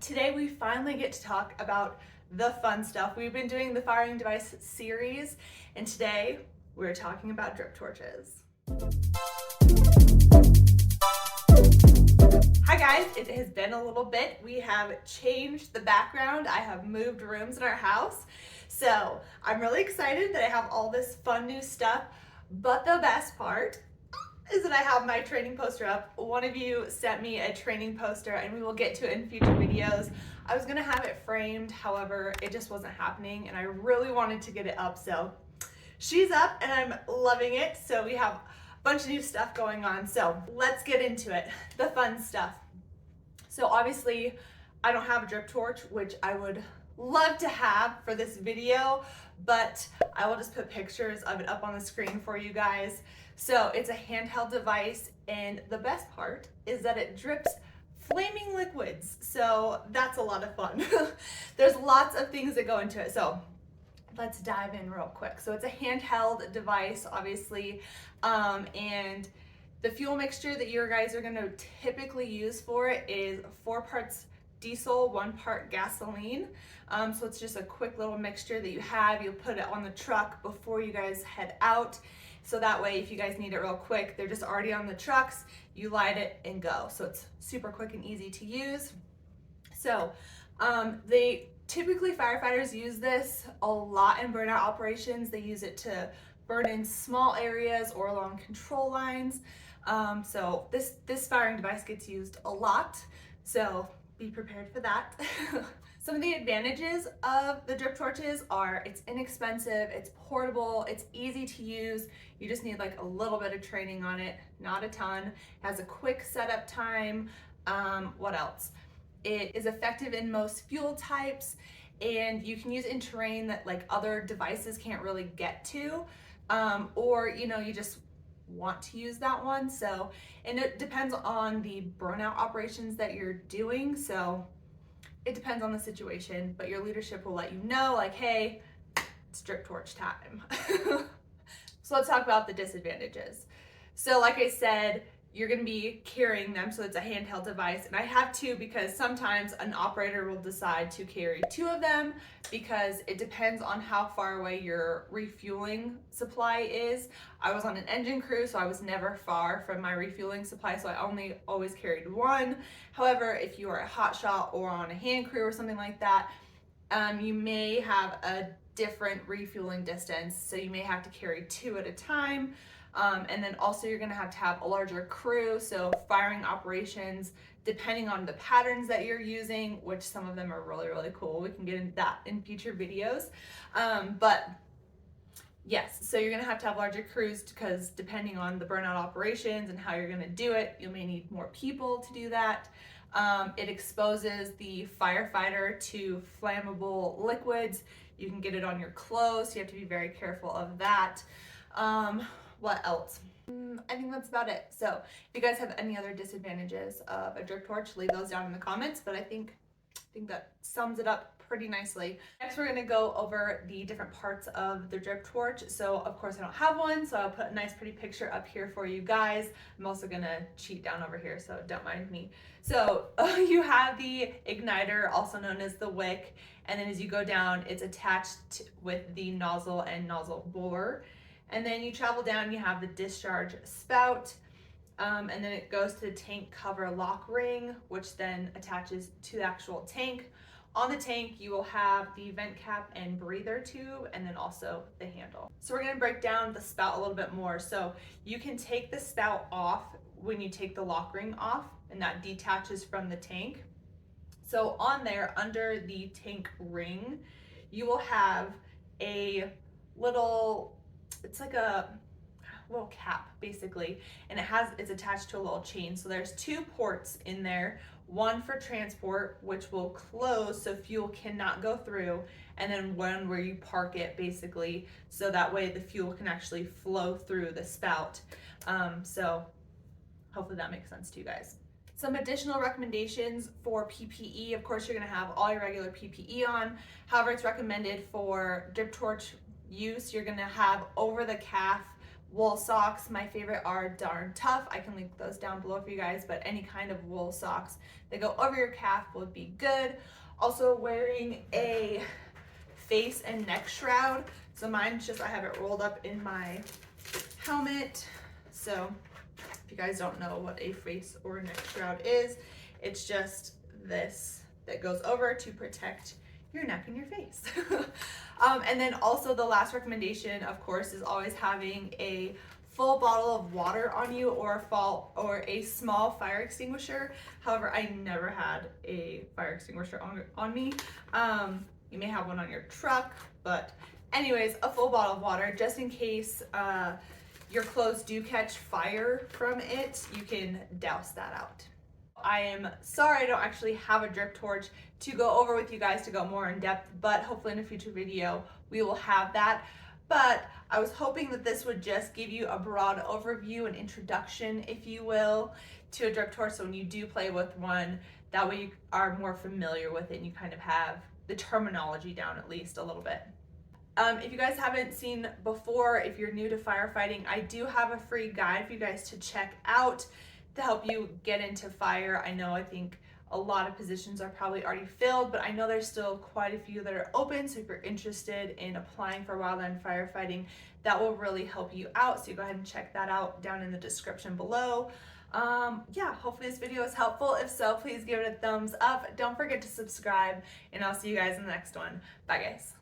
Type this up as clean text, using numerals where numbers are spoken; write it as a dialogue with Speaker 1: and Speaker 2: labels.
Speaker 1: Today we finally get to talk about the fun stuff. We've been doing the firing device series, and today we're talking about drip torches. Hi guys, it has been a little bit. We have changed the background. I have moved rooms in our house. So I'm really excited that I have all this fun new stuff, but the best part is that I have my training poster up. One of you sent me a training poster and we will get to it in future videos. I was gonna have it framed, however, it just wasn't happening and I really wanted to get it up, so she's up and I'm loving it. So we have a bunch of new stuff going on, so let's get into it, the fun stuff. So obviously I don't have a drip torch, which I would love to have for this video, but I will just put pictures of it up on the screen for you guys. So it's a handheld device, and the best part is that it drips flaming liquids. So that's a lot of fun. There's lots of things that go into it. So let's dive in real quick. So it's a handheld device, obviously, and the fuel mixture that you guys are gonna typically use for it is 4 parts diesel, 1 part gasoline. So it's just a quick little mixture that you have. You'll put it on the truck before you guys head out. So that way, if you guys need it real quick, they're just already on the trucks, you light it and go. So it's super quick and easy to use. So typically firefighters use this a lot in burnout operations. They use it to burn in small areas or along control lines. So this firing device gets used a lot. So be prepared for that. Some of the advantages of the drip torches are it's inexpensive, it's portable, it's easy to use. You just need like a little bit of training on it, not a ton. It has a quick setup time. What else? It is effective in most fuel types, and you can use it in terrain that like other devices can't really get to, or you just want to use that one. So, and it depends on the burnout operations that you're doing. So it depends on the situation, but your leadership will let you know, like, hey, it's drip torch time. So let's talk about the disadvantages. So like I said, you're gonna be carrying them, so it's a handheld device. And I have 2 because sometimes an operator will decide to carry 2 of them because it depends on how far away your refueling supply is. I was on an engine crew, so I was never far from my refueling supply, so I only always carried 1. However, if you are a hot shot or on a hand crew or something like that, you may have a different refueling distance, so you may have to carry 2 at a time. And then also you're gonna have to have a larger crew, so firing operations, depending on the patterns that you're using, which some of them are really, really cool. We can get into that in future videos. But yes, so you're gonna have to have larger crews because depending on the burnout operations and how you're gonna do it, you may need more people to do that. It exposes the firefighter to flammable liquids. You can get it on your clothes, so you have to be very careful of that. What else? I think that's about it. So if you guys have any other disadvantages of a drip torch, leave those down in the comments, but I think that sums it up pretty nicely. Next, we're gonna go over the different parts of the drip torch. So of course I don't have one, so I'll put a nice pretty picture up here for you guys. I'm also gonna cheat down over here, so don't mind me. So you have the igniter, also known as the wick, and then as you go down, it's attached with the nozzle and nozzle bore. And then you travel down, you have the discharge spout, and then it goes to the tank cover lock ring, which then attaches to the actual tank. On the tank, you will have the vent cap and breather tube, and then also the handle. So we're gonna break down the spout a little bit more. So you can take the spout off when you take the lock ring off, and that detaches from the tank. So on there, under the tank ring, you will have a little, it's like a little cap basically, and it's attached to a little chain. So there's 2 ports in there, one for transport, which will close so fuel cannot go through, and then one where you park it basically, so that way the fuel can actually flow through the spout. So hopefully that makes sense to you guys. Some additional recommendations for PPE. Of course, you're gonna have all your regular PPE on. However, it's recommended for drip torch use, you're gonna have over the calf wool socks. My favorite are Darn Tough. I can link those down below for you guys, but any kind of wool socks that go over your calf would be good. Also wearing a face and neck shroud. So mine's just, I have it rolled up in my helmet. So if you guys don't know what a face or neck shroud is, it's just this that goes over to protect your neck and your face. And then also the last recommendation, of course, is always having a full bottle of water on you, or a small fire extinguisher. However, I never had a fire extinguisher on me. You may have one on your truck, but anyways, a full bottle of water just in case your clothes do catch fire from it. You can douse that out. I am sorry I don't actually have a drip torch to go over with you guys to go more in depth, but hopefully in a future video we will have that. But I was hoping that this would just give you a broad overview, an introduction, if you will, to a drip torch. So when you do play with one, that way you are more familiar with it and you kind of have the terminology down at least a little bit. If you guys haven't seen before, if you're new to firefighting, I do have a free guide for you guys to check out to help you get into fire. I think a lot of positions are probably already filled, but I know there's still quite a few that are open. So if you're interested in applying for wildland firefighting, that will really help you out. So you go ahead and check that out down in the description below. Yeah, hopefully this video is helpful. If so, please give it a thumbs up. Don't forget to subscribe, and I'll see you guys in the next one. Bye, guys.